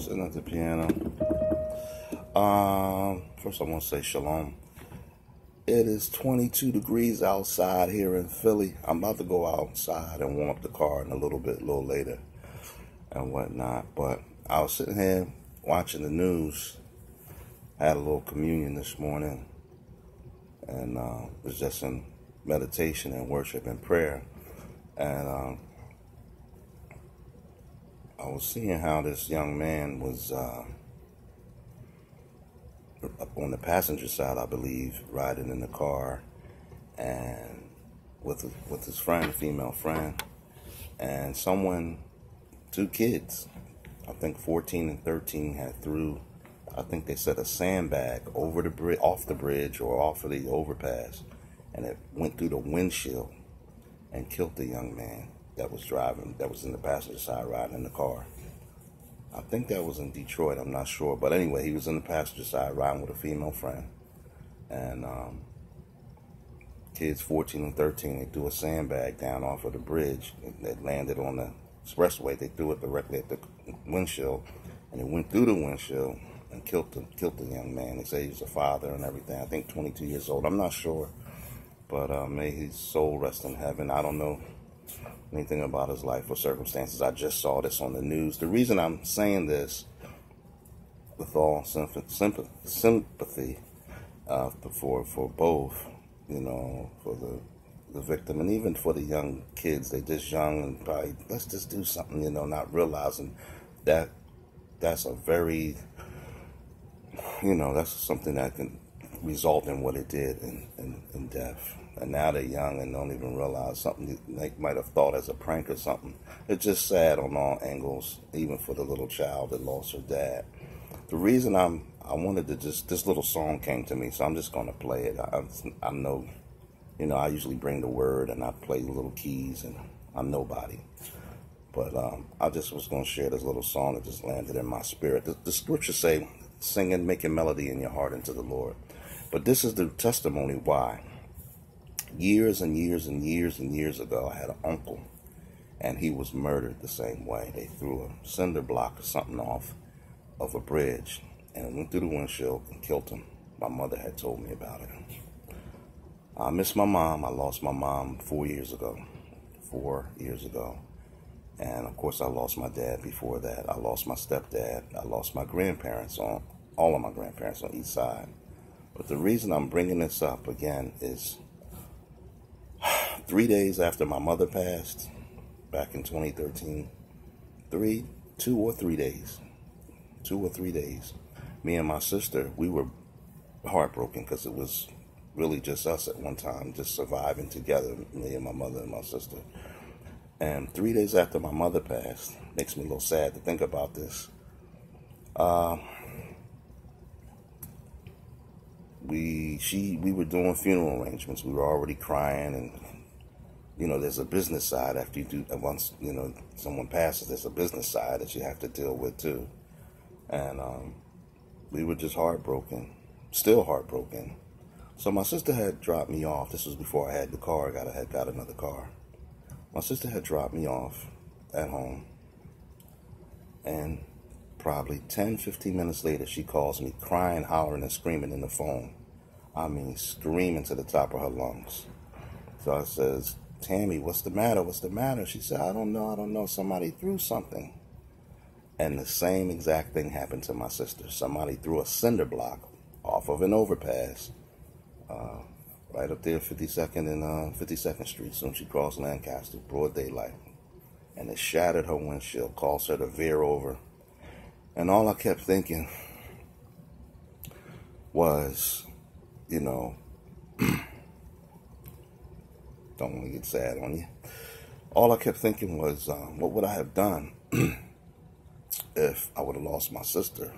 Sitting at the piano. First I want to say Shalom. It is 22 degrees outside here in Philly. I'm about to go outside and warm up the car in a little later and whatnot. But I was sitting here watching the news. I had a little communion this morning, and was just in meditation and worship and prayer. And I was seeing how this young man was up on the passenger side, I believe, riding in the car, and with his friend, a female friend, and two kids, I think 14 and 13, had threw, I think they said, a sandbag over the bridge, off the bridge or off of the overpass, and it went through the windshield and killed the young man that was in the passenger side riding in the car. I think that was in Detroit, I'm not sure. But anyway, he was in the passenger side riding with a female friend. And kids 14 and 13, they threw a sandbag down off of the bridge. It landed on the expressway. They threw it directly at the windshield, and it went through the windshield and killed the young man. They say he was a father and everything. I think 22 years old. I'm not sure. But may his soul rest in heaven. I don't know anything about his life or circumstances. I just saw this on the news. The reason I'm saying this with all sympathy for both, for the victim and even for the young kids. They just young and probably, let's just do something, not realizing that that's a very, that's something that can result in what it did in death. And now they're young and don't even realize something they might have thought as a prank or something. It's just sad on all angles, even for the little child that lost her dad. The reason I wanted to this little song came to me, so I'm just going to play it. I know, I usually bring the word and I play the little keys, and I'm nobody. But I just was going to share this little song that just landed in my spirit. The scriptures say, singing, making melody in your heart unto the Lord. But this is the testimony why. Years and years and years and years ago, I had an uncle, and he was murdered the same way. They threw a cinder block or something off of a bridge, and it went through the windshield and killed him. My mother had told me about it. I miss my mom. I lost my mom 4 years ago. And, of course, I lost my dad before that. I lost my stepdad. I lost my grandparents, all of my grandparents on each side. But the reason I'm bringing this up again is 3 days after my mother passed, back in 2013, 2 or 3 days, me and my sister, we were heartbroken because it was really just us at one time, just surviving together, me and my mother and my sister. And 3 days after my mother passed, makes me a little sad to think about this, we were doing funeral arrangements. We were already crying, and there's a business side after you do, once, someone passes, there's a business side that you have to deal with too. And we were just heartbroken, still heartbroken. So my sister had dropped me off. This was before I had the car. I had got another car. My sister had dropped me off at home. And probably 10, 15 minutes later, she calls me crying, hollering, and screaming in the phone. I mean, screaming to the top of her lungs. So I says, Tammy, what's the matter? What's the matter? She said, I don't know. Somebody threw something. And the same exact thing happened to my sister. Somebody threw a cinder block off of an overpass, right up there, 52nd and 52nd Street, soon she crossed Lancaster, broad daylight. And it shattered her windshield, caused her to veer over. And all I kept thinking was, don't want to get sad on you. All I kept thinking was, what would I have done if I would have lost my sister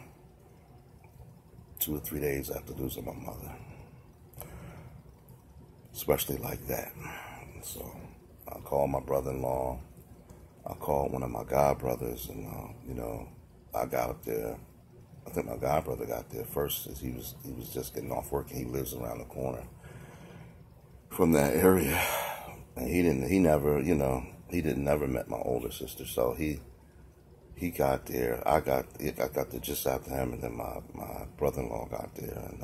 2 or 3 days after losing my mother? Especially like that. So I called my brother-in-law. I called one of my godbrothers, and, I got up there. I think my godbrother got there first, as he was just getting off work, and he lives around the corner from that area. And he never met my older sister, so he he got there. I got there just after him, and then my brother-in-law got there, and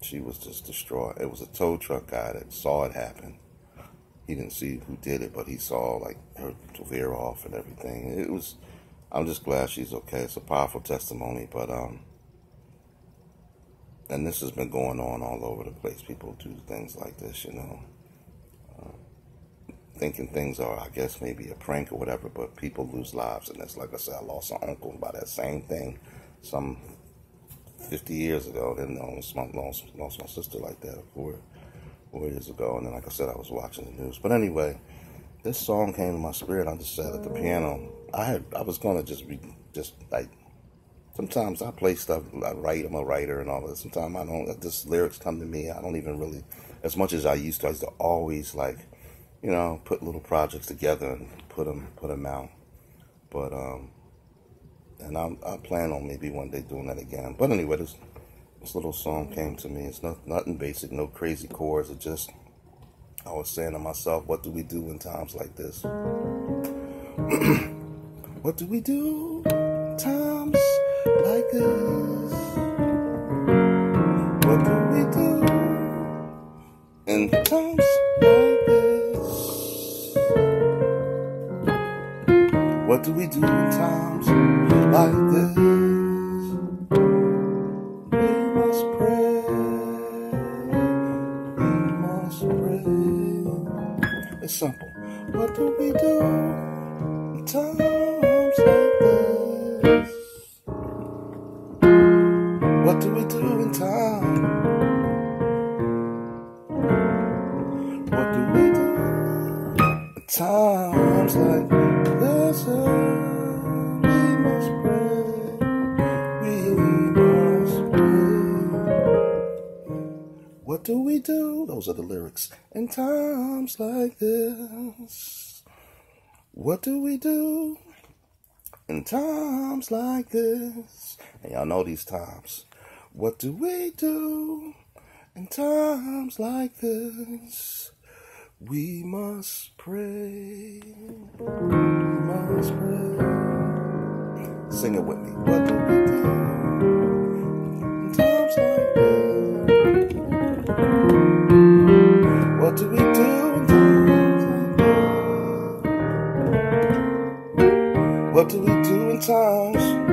she was just distraught. It was a tow truck guy that saw it happen. He didn't see who did it, but he saw like her veer off and everything. It was. I'm just glad she's okay. It's a powerful testimony, but and this has been going on all over the place. People do things like this, you know, thinking things are, I guess, maybe a prank or whatever, but people lose lives in this. Like I said, I lost an uncle by that same thing some 50 years ago. Then I almost lost my sister like that 4 years ago. And then, like I said, I was watching the news. But anyway, this song came to my spirit. I just sat at the piano. I was gonna just like, sometimes I play stuff, I write, I'm a writer and all that. Sometimes I don't, just lyrics come to me. I don't even really, as much as I used to always, like, you know, put little projects together and put them out. But, and I plan on maybe one day doing that again. But anyway, this little song came to me. It's nothing basic, no crazy chords. It just, I was saying to myself, what do we do in times like this? What do we do in times like this? What do we do in times like this? What do we do in times like this? We must pray. We must pray. It's simple. What do we do in times like this? What do we do in time? What do we do in times like this? We must pray. We must pray. What do we do? Those are the lyrics. In times like this. What do we do in times like this? And y'all know these times. What do we do in times like this? We must pray. We must pray. Sing it with me. What do we do in times like this? What do we do in times like this? What do we do in times like this?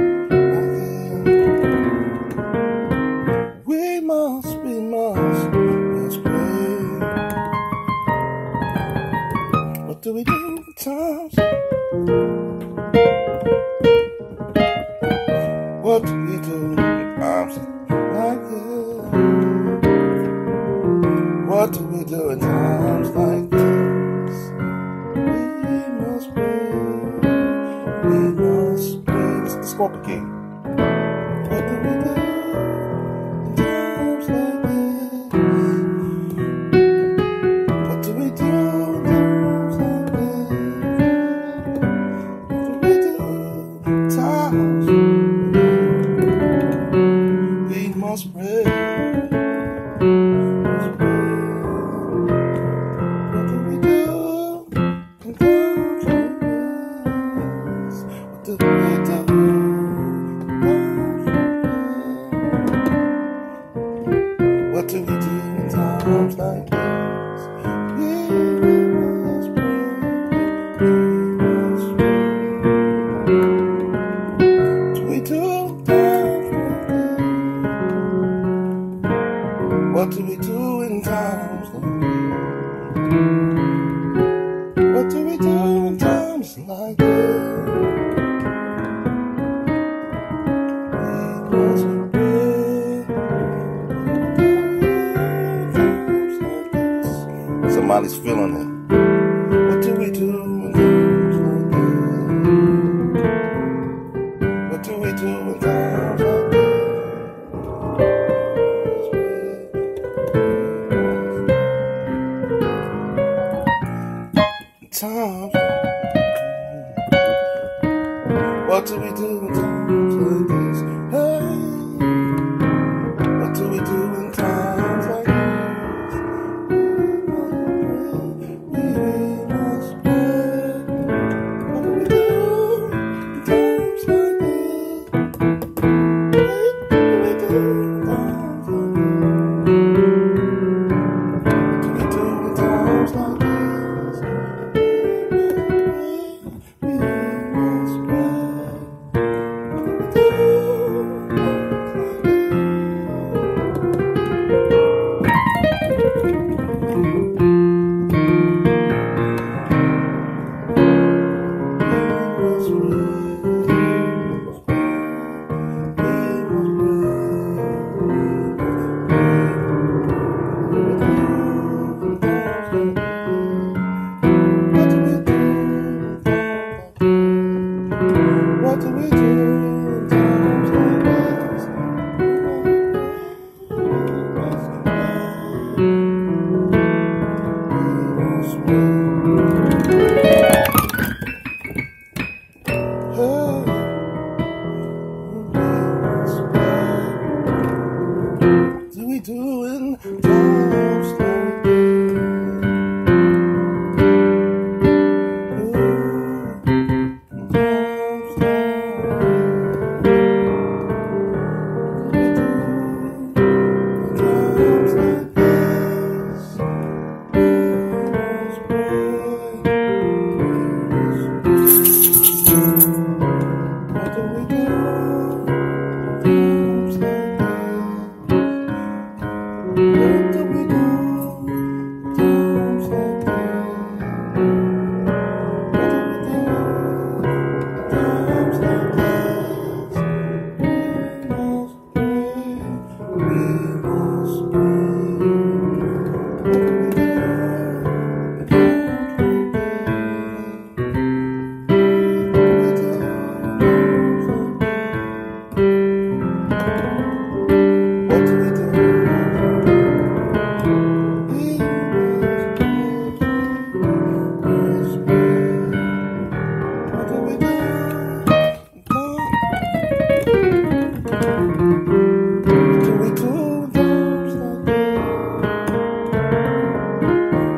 We must pray. What do we do in times? What do we do in times like this? What do we do in times like this? We must pray. We must pray. It's the Scorpion King. What do we do in times like this? What do we do in times like this? What do we do in times? We must pray. What do we do in times like this? What do we do? What do we do in times like this? We must pray. We must pray. What do we do in times like this? What do we do in times like this? What do we do in times like this? We must pray. Somebody's feeling it. What do we do in times like this? What do we do in times like this? Times. What do we do in times like this? Hey. What do we do in times like this? We do in times like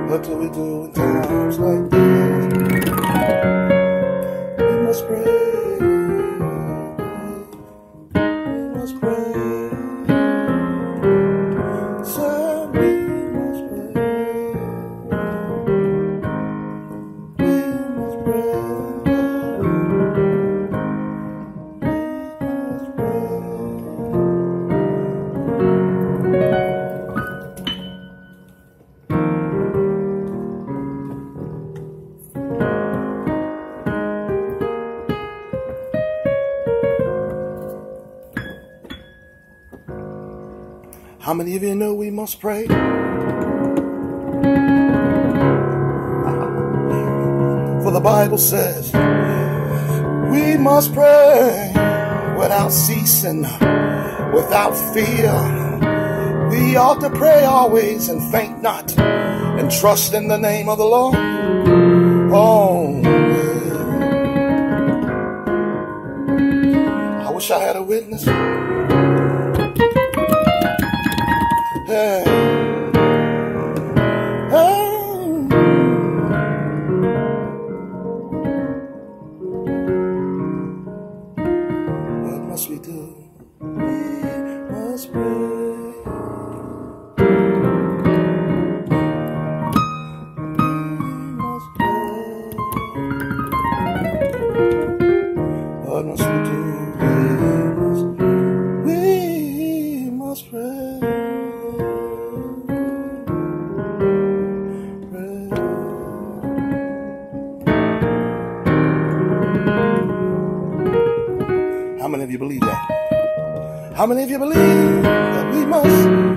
what do we do in times like this? We must pray. We must pray. So we must pray. We must pray. How many of you know we must pray? For the Bible says we must pray without ceasing, without fear. We ought to pray always and faint not, and trust in the name of the Lord. Oh, I wish I had a witness. Hey. Oh. What must we do? We must pray. We must pray. What must we do? We must pray. How many of you believe that? How many of you believe that we must